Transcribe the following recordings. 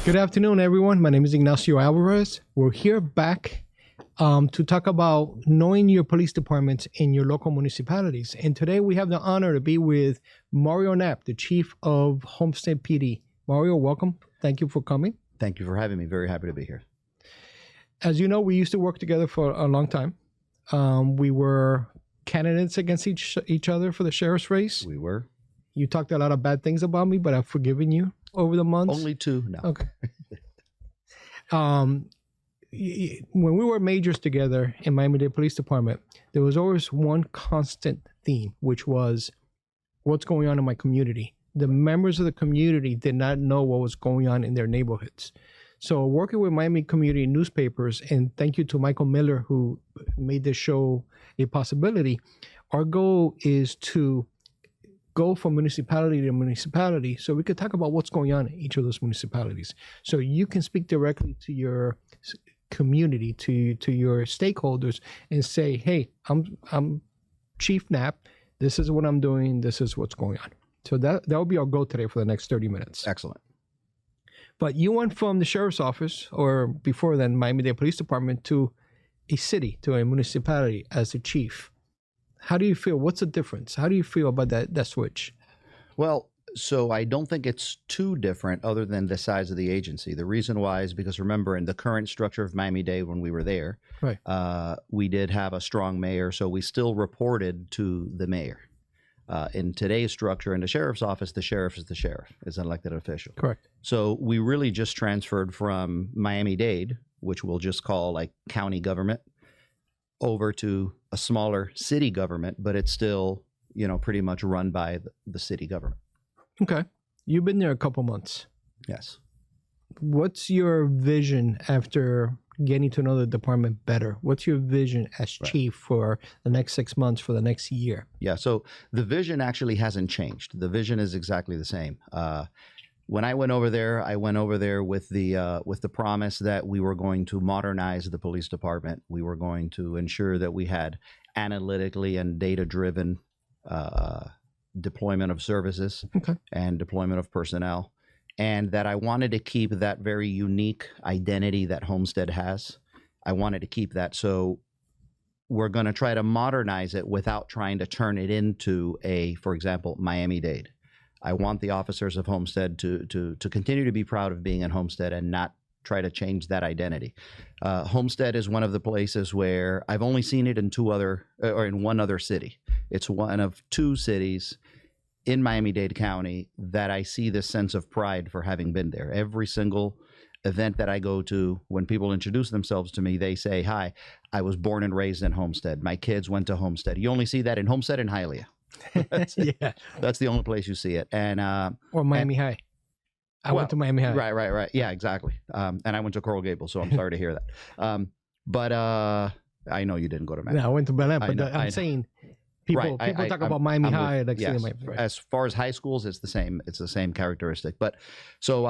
Good afternoon, everyone. My name is Ignacio Alvarez. We're here back to talk about knowing your police departments in your local municipalities. And today we have the honor to be with Mario Knapp, the chief of Homestead PD. Mario, welcome. Thank you for coming. Thank you for having me. Very happy to be here. As you know, we used to work together for a long time. We were candidates against each other for the sheriff's race. We were. You talked a lot of bad things about me, but I've forgiven you over the months. Only two? No. Okay. When we were majors together in Miami-Dade Police Department, there was always one constant theme, which was what's going on in my community. The members of the community did not know what was going on in their neighborhoods. So working with Miami community newspapers, and thank you to Michael Miller, who made this show a possibility, our goal is to go from municipality to municipality so we could talk about what's going on in each of those municipalities. So you can speak directly to your community, to your stakeholders, and say, hey, I'm Chief Knapp. This is what I'm doing. This is what's going on. So that will be our goal today for the next 30 minutes. Excellent. But you went from the sheriff's office, or before then, Miami-Dade Police Department, to a city, to a municipality as the chief. How do you feel? What's the difference? How do you feel about that switch? Well, so I don't think it's too different other than the size of the agency. The reason why is because, remember, in the current structure of Miami-Dade when we were there, right, we did have a strong mayor, so we still reported to the mayor. In today's structure in the sheriff's office, the sheriff is the sheriff, is an elected official. Correct. So we really just transferred from Miami-Dade, which we'll just call like county government, over to a smaller city government, but it's still, pretty much run by the city government. Okay. You've been there a couple months. Yes. What's your vision after getting to know the department better? What's your vision as chief for the next 6 months, for the next year? Yeah. So the vision actually hasn't changed. The vision is exactly the same. When I went over there, with the promise that we were going to modernize the police department. We were going to ensure that we had analytically and data-driven deployment of services and deployment of personnel, and that I wanted to keep that very unique identity that Homestead has. I wanted to keep that. So we're going to try to modernize it without trying to turn it into for example, Miami-Dade. I want the officers of Homestead to continue to be proud of being in Homestead and not try to change that identity. Homestead is one of the places where I've only seen it in one other city. It's one of two cities in Miami-Dade County that I see this sense of pride for having been there. Every single event that I go to, when people introduce themselves to me, they say, hi, I was born and raised in Homestead. My kids went to Homestead. You only see that in Homestead and Hialeah. That's the only place you see it. And or Miami High. I went to Miami High. Right. Yeah, exactly. And I went to Coral Gables, so I'm sorry to hear that. But I know you didn't go to Miami. No, I went to Bel Air, but I'm saying people talk about Miami High. Like, yes. As far as high schools, it's the same. It's the same characteristic. But so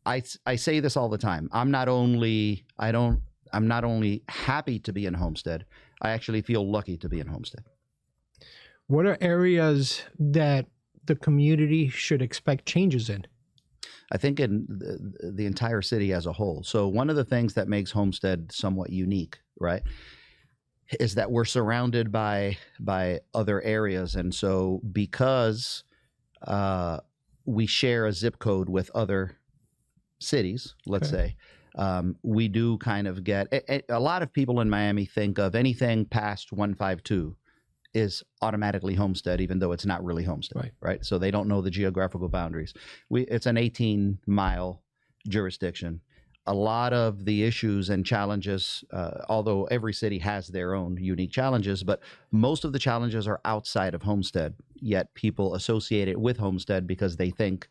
I say this all the time. I'm not only happy to be in Homestead, I actually feel lucky to be in Homestead. What are areas that the community should expect changes in? I think in the entire city as a whole. So one of the things that makes Homestead somewhat unique, right, is that we're surrounded by other areas. And so because we share a zip code with other cities, let's say, we do kind of get a lot of people in Miami think of anything past 152 is automatically Homestead, even though it's not really Homestead, right? So they don't know the geographical boundaries. It's an 18-mile jurisdiction. A lot of the issues and challenges, although every city has their own unique challenges, but most of the challenges are outside of Homestead, yet people associate it with Homestead because they think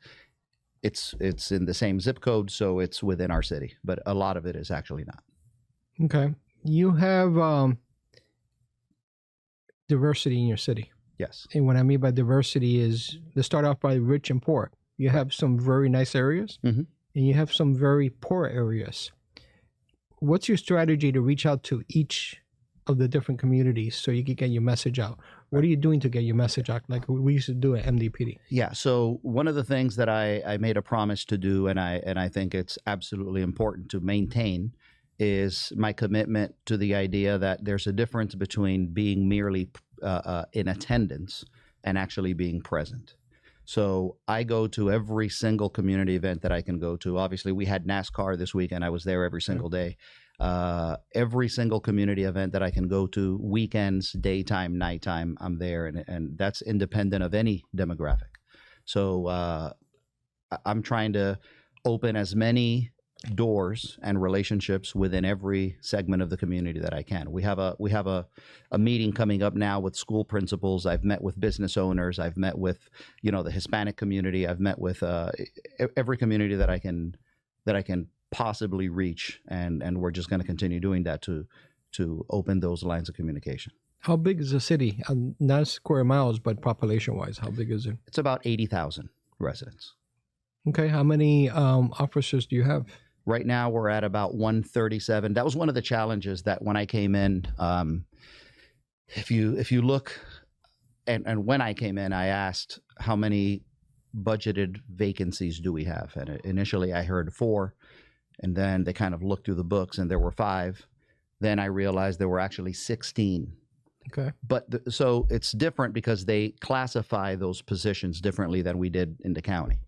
it's in the same zip code, so it's within our city. But a lot of it is actually not. Okay. You have diversity in your city. Yes. And what I mean by diversity is, to start off by rich and poor. You have some very nice areas, and you have some very poor areas. What's your strategy to reach out to each of the different communities so you can get your message out. What are you doing to get your message out, like we used to do at MDPD? Yeah. So one of the things that I made a promise to do, and I think it's absolutely important to maintain, is my commitment to the idea that there's a difference between being merely in attendance and actually being present. So I go to every single community event that I can go to. Obviously, we had NASCAR this weekend. I was there every single day. Every single community event that I can go to, weekends, daytime, nighttime, I'm there, and that's independent of any demographic. So I'm trying to open as many doors and relationships within every segment of the community that I can. We have a meeting coming up now with school principals. I've met with business owners. I've met with the Hispanic community. I've met with every community that I can possibly reach, and we're just going to continue doing that to open those lines of communication. How big is the city? Not square miles, but population wise, how big is it? It's about 80,000 residents. Okay. How many officers do you have? Right now we're at about 137. That was one of the challenges that when I came in, if you look, and when I came in, I asked how many budgeted vacancies do we have, and initially I heard 4. And then they kind of looked through the books and there were 5. Then I realized there were actually 16. Okay. But so it's different because they classify those positions differently than we did in the county.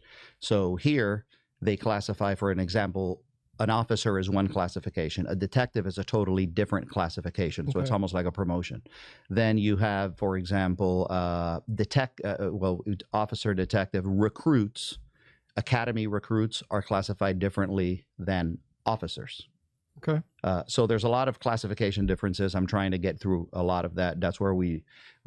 So here they classify, for an example, an officer is one classification. A detective is a totally different classification. So it's almost like a promotion. Then you have, for example, officer, detective, recruits. Academy recruits are classified differently than officers. Okay. So there's a lot of classification differences. I'm trying to get through a lot of that. That's where we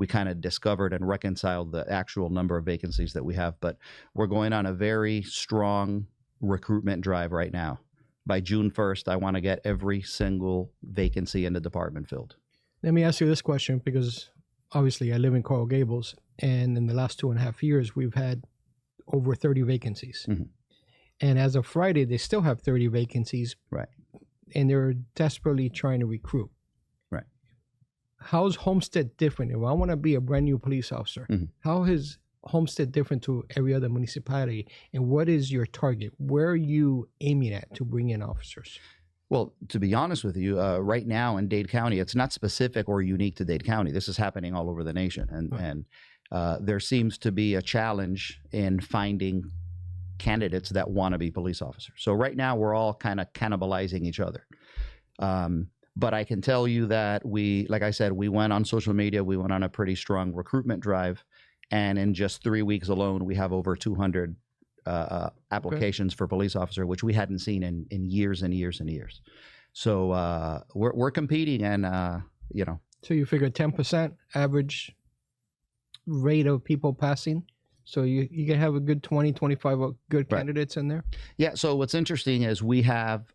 kind of discovered and reconciled the actual number of vacancies that we have. But we're going on a very strong recruitment drive right now. By June 1st, I want to get every single vacancy in the department filled. Let me ask you this question, because obviously I live in Coral Gables, and in the last 2.5 years, we've had over 30 vacancies. Mm-hmm. And as of Friday, they still have 30 vacancies. Right. And they're desperately trying to recruit. Right. How's Homestead different? If I want to be a brand new police officer, how is Homestead different to every other municipality? And what is your target? Where are you aiming at to bring in officers? Well, to be honest with you, right now in Dade County, it's not specific or unique to Dade County. This is happening all over the nation. And there seems to be a challenge in finding candidates that want to be police officers. So right now we're all kind of cannibalizing each other. But I can tell you that like I said, we went on social media, we went on a pretty strong recruitment drive. And in just 3 weeks alone, we have over 200 applications for police officer, which we hadn't seen in years and years and years. So we're competing, and So you figure 10% average rate of people passing, so you can have a good 20, 25 good candidates in there. Yeah. So what's interesting is we have,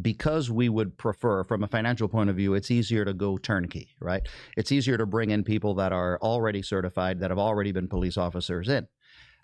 because we would prefer, from a financial point of view, it's easier to go turnkey, right? It's easier to bring in people that are already certified, that have already been police officers in.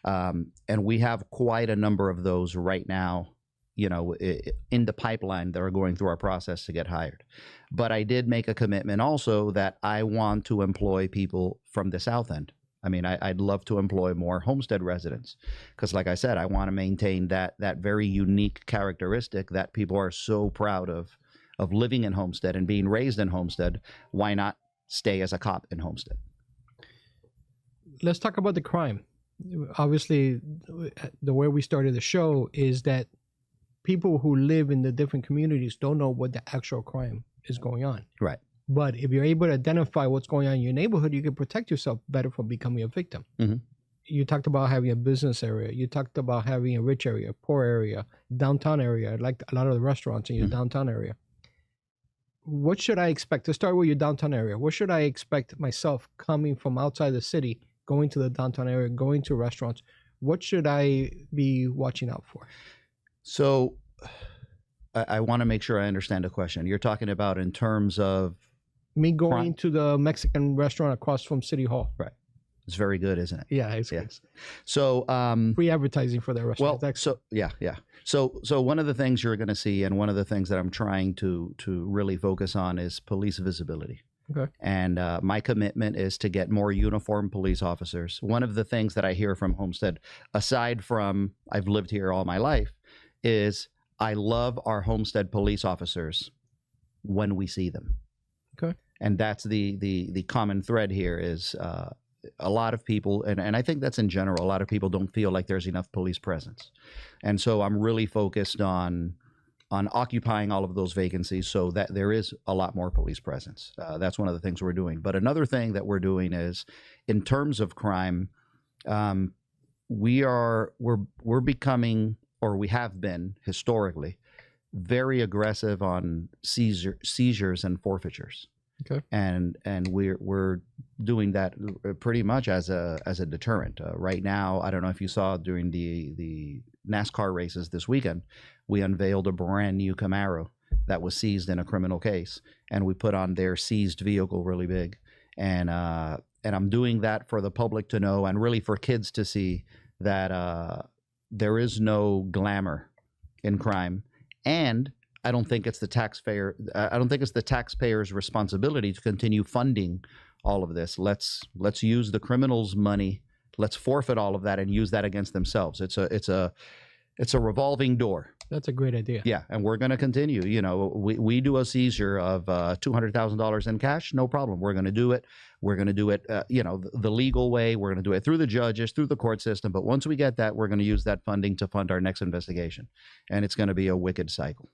And we have quite a number of those right now, in the pipeline that are going through our process to get hired. But I did make a commitment also that I want to employ people from the South End. I mean, I'd love to employ more Homestead residents because, like I said, I want to maintain that very unique characteristic that people are so proud of living in Homestead and being raised in Homestead. Why not stay as a cop in Homestead? Let's talk about the crime. Obviously, the way we started the show is that people who live in the different communities don't know what the actual crime is going on. Right. But if you're able to identify what's going on in your neighborhood, you can protect yourself better from becoming a victim. Mm-hmm. You talked about having a business area. You talked about having a rich area, poor area, downtown area, like a lot of the restaurants in your downtown area. What should I expect? To start with your downtown area, what should I expect myself coming from outside the city, going to the downtown area, going to restaurants? What should I be watching out for? So I want to make sure I understand the question. You're talking about in terms of me going to the Mexican restaurant across from City Hall. Right. It's very good, isn't it? Yeah, it's good. So free advertising for that restaurant. Well, So one of the things you're going to see, and one of the things that I'm trying to really focus on, is police visibility. Okay. And my commitment is to get more uniformed police officers. One of the things that I hear from Homestead, aside from I've lived here all my life, is I love our Homestead police officers when we see them. Okay. And that's the common thread here is a lot of people, and I think that's in general, a lot of people don't feel like there's enough police presence. And so I'm really focused on occupying all of those vacancies so that there is a lot more police presence. That's one of the things we're doing. But another thing that we're doing is, in terms of crime, we're becoming, or we have been historically, very aggressive on seizures and forfeitures. Okay. And we're doing that pretty much as a deterrent. Right now, I don't know if you saw during the NASCAR races this weekend, we unveiled a brand new Camaro that was seized in a criminal case, and we put on their seized vehicle really big. And I'm doing that for the public to know, and really for kids to see that there is no glamour in crime. And I don't think it's the taxpayer. I don't think it's the taxpayer's responsibility to continue funding all of this. Let's use the criminals' money. Let's forfeit all of that and use that against themselves. It's a revolving door. That's a great idea. Yeah, and we're going to continue. You know, we do a seizure of $200,000 in cash, no problem. We're going to do it. We're going to do it, the legal way. We're going to do it through the judges, through the court system. But once we get that, we're going to use that funding to fund our next investigation, and it's going to be a wicked cycle.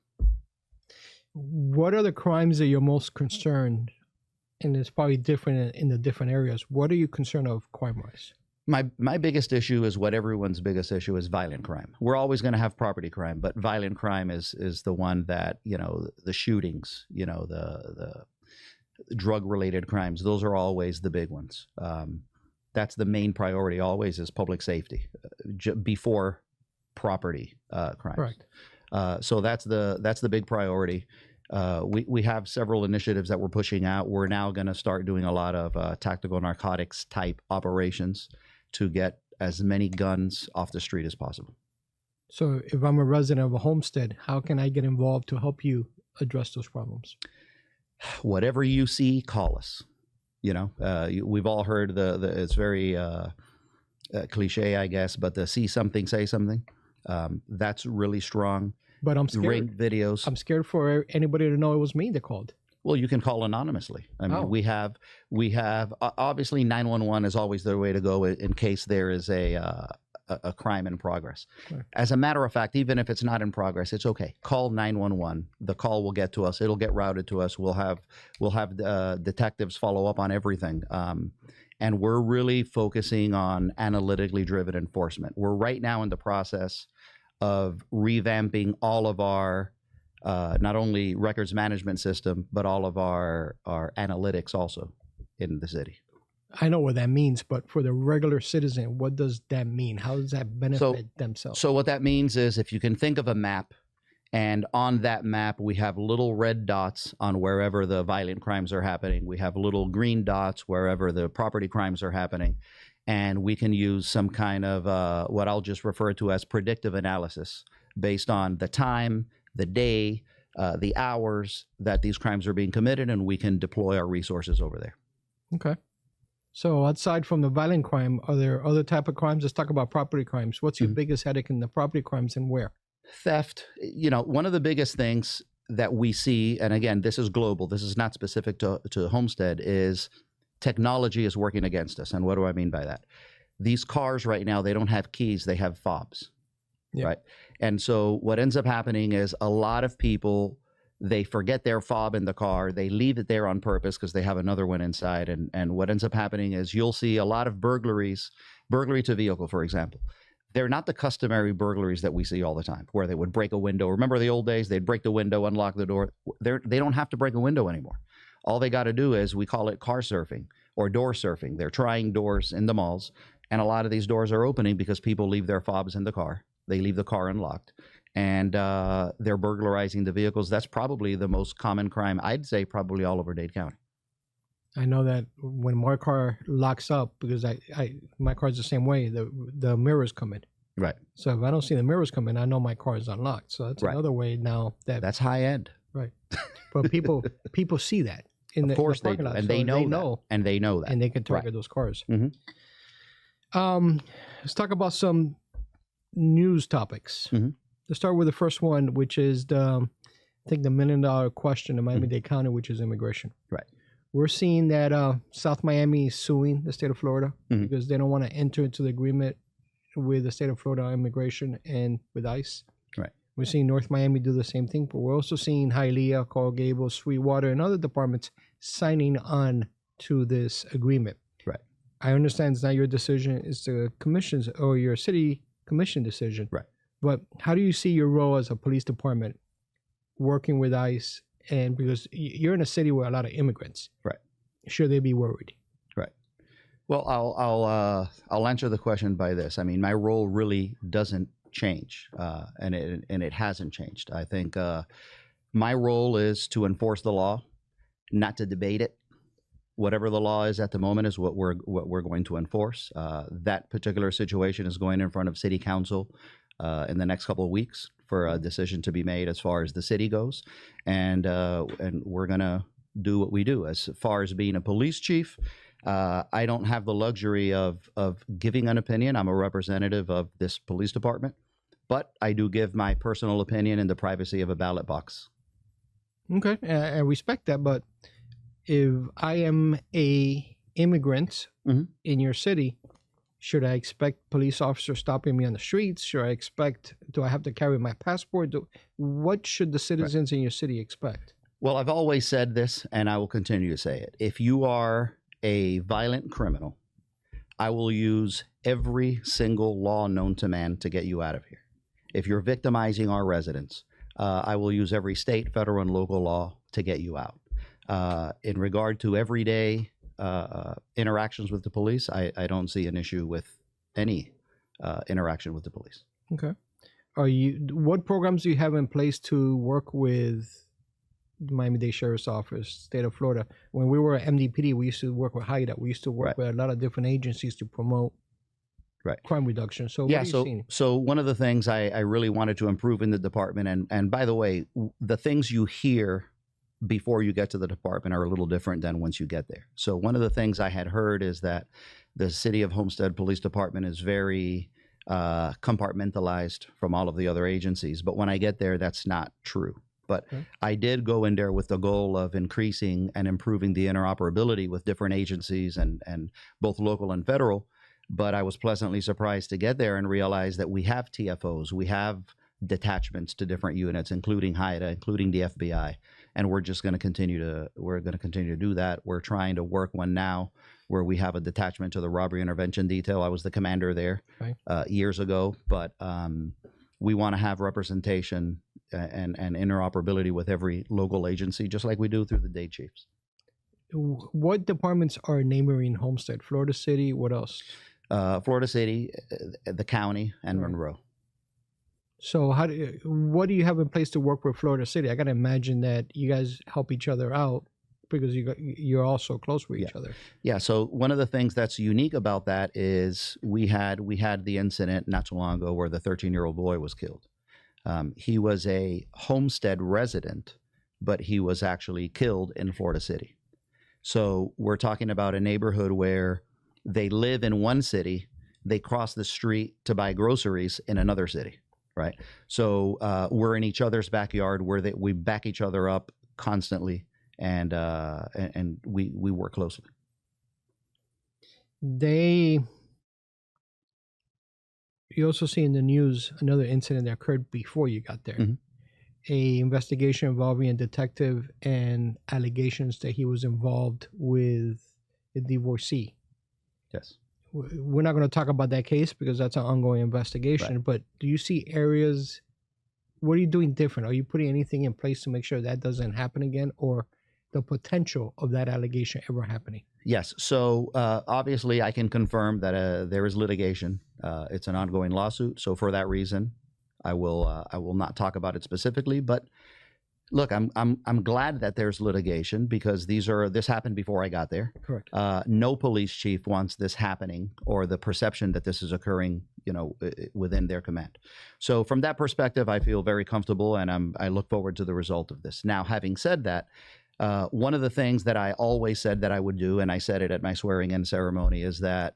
What are the crimes that you're most concerned? And it's probably different in the different areas. What are you concerned of crime-wise? My biggest issue is what everyone's biggest issue is: violent crime. We're always going to have property crime, but violent crime is the one that, the shootings, the drug-related crimes, those are always the big ones. That's the main priority always, is public safety before property crimes. Correct. So that's the big priority. We have several initiatives that we're pushing out. We're now going to start doing a lot of tactical narcotics type operations to get as many guns off the street as possible. So if I'm a resident of a homestead, how can I get involved to help you address those problems? Whatever you see, call us. We've all heard it's very cliche, I guess, but the see something, say something. That's really strong. But I'm scared. Ring videos. I'm scared for anybody to know it was me that called. Well, you can call anonymously. I mean, we have obviously 911 is always the way to go in case there is a crime in progress. Sure. As a matter of fact, even if it's not in progress, it's okay. Call 911. The call will get to us. It'll get routed to us. We'll have detectives follow up on everything. And we're really focusing on analytically driven enforcement. We're right now in the process of revamping all of our not only records management system, but all of our analytics also in the city. I know what that means, but for the regular citizen, what does that mean? How does that benefit themselves? So what that means is, if you can think of a map, and on that map, we have little red dots on wherever the violent crimes are happening. We have little green dots wherever the property crimes are happening. And we can use some kind of what I'll just refer to as predictive analysis based on the time, the day, the hours that these crimes are being committed, and we can deploy our resources over there. Okay. So aside from the violent crime, are there other type of crimes? Let's talk about property crimes. What's your biggest headache in the property crimes, and where? Theft. One of the biggest things that we see, and again, this is global, this is not specific to Homestead, is technology is working against us. And what do I mean by that? These cars right now, they don't have keys, they have fobs, right? And so what ends up happening is a lot of people, they forget their fob in the car, they leave it there on purpose because they have another one inside. And what ends up happening is you'll see a lot of burglary to vehicle, for example. They're not the customary burglaries that we see all the time, where they would break a window. Remember the old days? They'd break the window, unlock the door. They don't have to break a window anymore. All they got to do is, we call it car surfing or door surfing. They're trying doors in the malls, and a lot of these doors are opening because people leave their fobs in the car. They leave the car unlocked, and they're burglarizing the vehicles. That's probably the most common crime, I'd say, probably all over Dade County. I know that when my car locks up, because my car's the same way, the mirrors come in. Right. So if I don't see the mirrors come in, I know my car is unlocked. So that's another way now. That's high end. Right. But people see that. in Of the course they parking do, lot. and So they know that, and they know that, and they can Right. target those cars. Mhm. Let's talk about some news topics. Mhm. Let's start with the first one, which is I think the $1 million question in Miami-Dade County, which is immigration. Right. We're seeing that South Miami is suing the state of Florida Mhm. because they don't want to enter into the agreement with the state of Florida on immigration and with ICE. Right. We're seeing North Miami do the same thing, but we're also seeing Hialeah, Coral Gables, Sweetwater, and other departments signing on to this agreement. Right. I understand it's not your decision; it's the commission's or your city commission decision. Right. But how do you see your role as a police department working with ICE? And because you're in a city where a lot of immigrants, Right. Should they be worried? Right. Well, I'll answer the question by this. I mean, my role really doesn't change, and it hasn't changed. I think my role is to enforce the law, not to debate it. Whatever the law is at the moment is what we're going to enforce. That particular situation is going in front of City Council in the next couple of weeks for a decision to be made as far as the city goes, and we're gonna do what we do. As far as being a police chief, I don't have the luxury of giving an opinion. I'm a representative of this police department, but I do give my personal opinion in the privacy of a ballot box. Okay, I respect that. But if I am a immigrant Mhm. in your city, should I expect police officers stopping me on the streets? Do I have to carry my passport? What should the citizens in your city expect? Well, I've always said this, and I will continue to say it. If you are a violent criminal, I will use every single law known to man to get you out of here. If you're victimizing our residents, I will use every state, federal, and local law to get you out. In regard to everyday interactions with the police, I don't see an issue with any interaction with the police. Okay. What programs do you have in place to work with the Miami-Dade Sheriff's Office, state of Florida? When we were at MDPD, we used to work with HIDA. We used to work Right. with a lot of different agencies to promote Right. crime reduction. So what Yeah, are you so seeing? so one of the things I really wanted to improve in the department, and by the way, the things you hear before you get to the department are a little different than once you get there. So one of the things I had heard is that the City of Homestead Police Department is very compartmentalized from all of the other agencies. But when I get there, that's not true. But Okay. I did go in there with the goal of increasing and improving the interoperability with different agencies and both local and federal. But I was pleasantly surprised to get there and realize that we have TFOs, we have detachments to different units, including HIDA, including the FBI, and we're going to continue to do that. We're trying to work one now where we have a detachment to the robbery intervention detail. I was the commander there Right. years ago, but we want to have representation and interoperability with every local agency, just like we do through the Dade Chiefs. What departments are neighboring Homestead? Florida City, what else? Florida City, the county, and Right. Monroe. So what do you have in place to work with Florida City? I got to imagine that you guys help each other out because you're all so close with each other. Yeah. So one of the things that's unique about that is we had the incident not too long ago where the 13-year-old boy was killed. He was a Homestead resident, but he was actually killed in Florida City. So we're talking about a neighborhood where they live in one city, they cross the street to buy groceries in another city, right? So we're in each other's backyard where we back each other up constantly, and we work closely. You also see in the news another incident that occurred before you got there. Mhm. A investigation involving a detective and allegations that he was involved with a divorcee. Yes. We're not going to talk about that case because that's an ongoing investigation. Right. But do you see areas? What are you doing different? Are you putting anything in place to make sure that doesn't happen again, or the potential of that allegation ever happening? Yes. So obviously, I can confirm that there is litigation. It's an ongoing lawsuit. So for that reason, I will not talk about it specifically. But look, I'm glad that there's litigation because this happened before I got there. Correct. No police chief wants this happening or the perception that this is occurring, within their command. So from that perspective, I feel very comfortable, and I look forward to the result of this. Now, having said that, One of the things that I always said that I would do, and I said it at my swearing-in ceremony, is that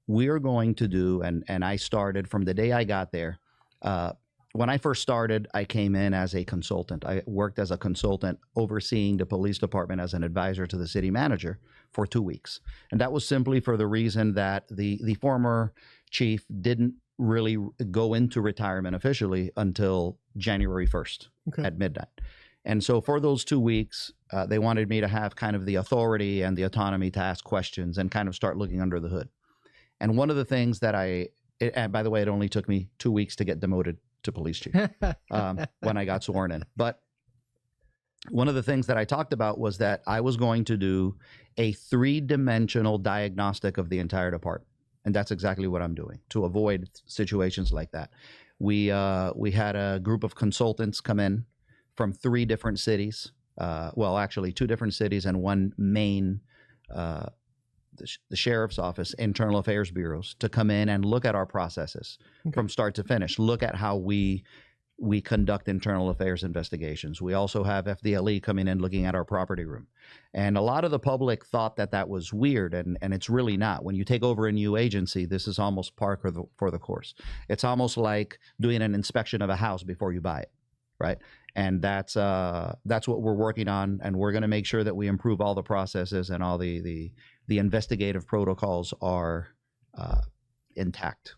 we're going to do, and I started from the day I got there. When I first started, I came in as a consultant. I worked as a consultant overseeing the police department as an advisor to the city manager for 2 weeks. And that was simply for the reason that the former chief didn't really go into retirement officially until January 1st at midnight. And so for those 2 weeks, they wanted me to have kind of the authority and the autonomy to ask questions and kind of start looking under the hood. And one of the things that and by the way, it only took me 2 weeks to get demoted to police chief when I got sworn in. But one of the things that I talked about was that I was going to do a 3-dimensional diagnostic of the entire department. And that's exactly what I'm doing to avoid situations like that. We had a group of consultants come in from 3 different cities. Well, actually 2 different cities and 1 main the sheriff's office, internal affairs bureaus, to come in and look at our processes from start to finish, look at how we conduct internal affairs investigations. We also have FDLE coming in looking at our property room. And a lot of the public thought that that was weird, and it's really not. When you take over a new agency, this is almost par for the course. It's almost like doing an inspection of a house before you buy it, right? And that's what we're working on, and we're going to make sure that we improve all the processes and all the investigative protocols are intact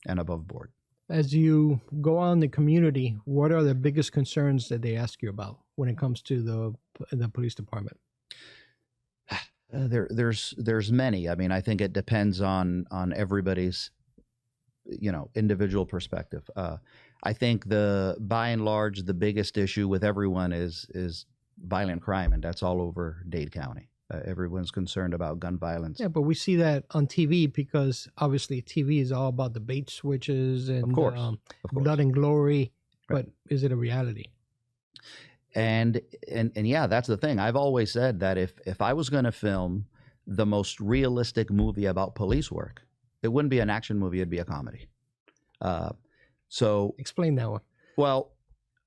and above board. As you go on the community, what are the biggest concerns that they ask you about when it comes to the police department? There's many. I mean, I think it depends on everybody's individual perspective. I think by and large the biggest issue with everyone is violent crime, and that's all over Dade County. Everyone's concerned about gun violence. Yeah, but we see that on TV because obviously TV is all about the bait switches and of course. blood and glory. Right. But is it a reality? And yeah, that's the thing. I've always said that if I was going to film the most realistic movie about police work, it wouldn't be an action movie; it'd be a comedy. So explain that one. Well,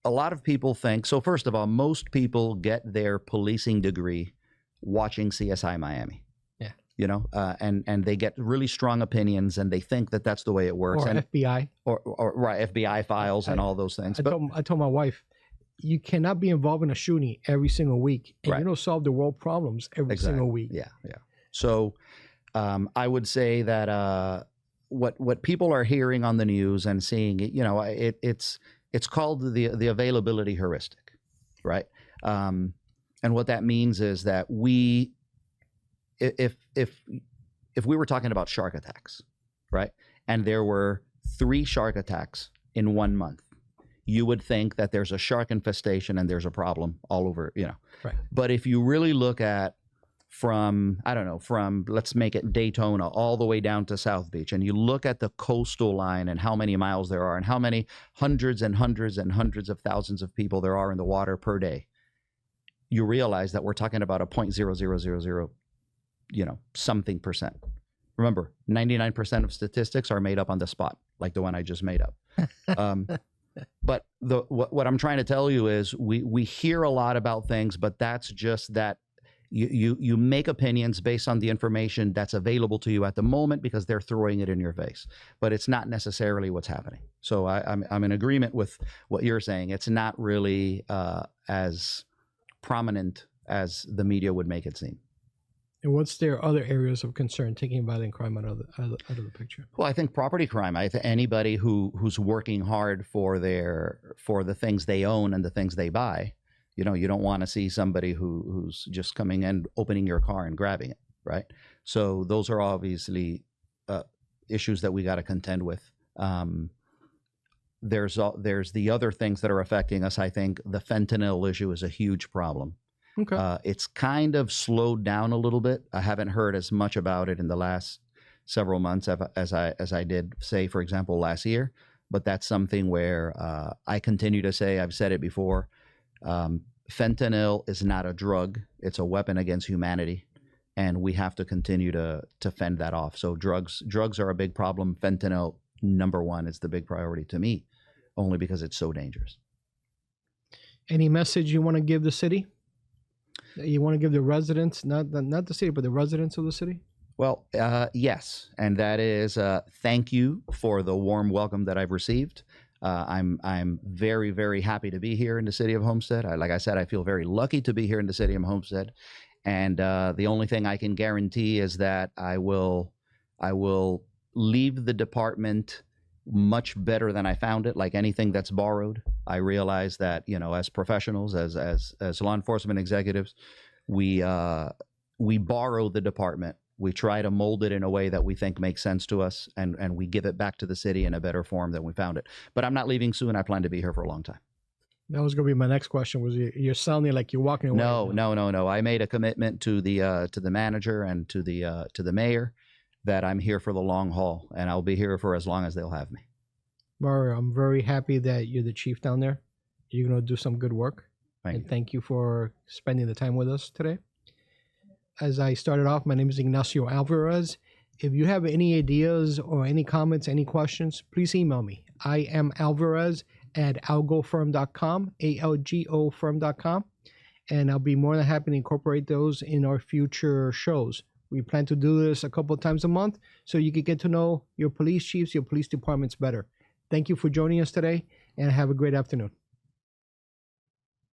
a lot of people think so. First of all, most people get their policing degree watching CSI Miami. Yeah. And they get really strong opinions and they think that that's the way it works. Or FBI. Or right, FBI files and all those things. I told my wife, you cannot be involved in a shooting every single week and you don't solve the world problems every single week. Yeah. So I would say that what people are hearing on the news and seeing, it's called the availability heuristic, right? And what that means is that if we were talking about shark attacks, right, and there were 3 shark attacks in 1 month, you would think that there's a shark infestation and there's a problem all over, Right. But if you really look at from let's make it Daytona all the way down to South Beach, and you look at the coastal line and how many miles there are and how many hundreds and hundreds and hundreds of thousands of people there are in the water per day, you realize that we're talking about a 0.0000, something percent. Remember, 99% of statistics are made up on the spot, like the one I just made up. But what I'm trying to tell you is we hear a lot about things, but that's just that you make opinions based on the information that's available to you at the moment because they're throwing it in your face, but it's not necessarily what's happening. So I'm in agreement with what you're saying. It's not really as prominent as the media would make it seem. And what's their other areas of concern, taking violent crime out of the picture? Well, I think property crime. Anybody who's working hard for the things they own and the things they buy, you don't want to see somebody who's just coming in, opening your car and grabbing it, right? So those are obviously issues that we got to contend with. There's the other things that are affecting us. I think the fentanyl issue is a huge problem. Okay. It's kind of slowed down a little bit. I haven't heard as much about it in the last several months as I did, say, for example, last year. But that's something where I continue to say, I've said it before, fentanyl is not a drug. It's a weapon against humanity. And we have to continue to fend that off. So drugs are a big problem. Fentanyl, number one, is the big priority to me, only because it's so dangerous. Any message you want to give the city? You want to give the residents, not the city, but the residents of the city? Well, yes, and that is thank you for the warm welcome that I've received. I'm very, very happy to be here in the city of Homestead. Like I said, I feel very lucky to be here in the city of Homestead. And the only thing I can guarantee is that I will leave the department much better than I found it. Like anything that's borrowed, I realize that, you know, as professionals, as law enforcement executives, we borrow the department. We try to mold it in a way that we think makes sense to us, and we give it back to the city in a better form than we found it. But I'm not leaving soon. I plan to be here for a long time. That was going to be my next question. Was you're sounding like you're walking away? No. I made a commitment to the manager and to the mayor that I'm here for the long haul, and I'll be here for as long as they'll have me. Mario, I'm very happy that you're the chief down there. You're going to do some good work. Thank you for spending the time with us today. As I started off, my name is Ignacio Alvarez. If you have any ideas or any comments, any questions, please email me. I am Alvarez at algofirm.com, ALGOfirm.com, and I'll be more than happy to incorporate those in our future shows. We plan to do this a couple of times a month so you can get to know your police chiefs, your police departments better. Thank you for joining us today, and have a great afternoon.